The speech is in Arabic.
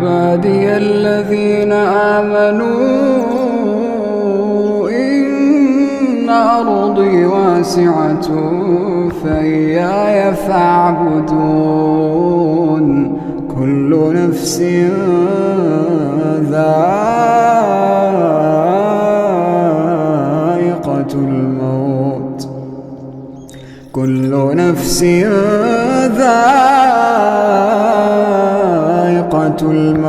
عبادي الذين آمنوا إن أرضي واسعة فإياي فاعبدون كل نفس ذائقة الموت كل نفس ذائقة الموت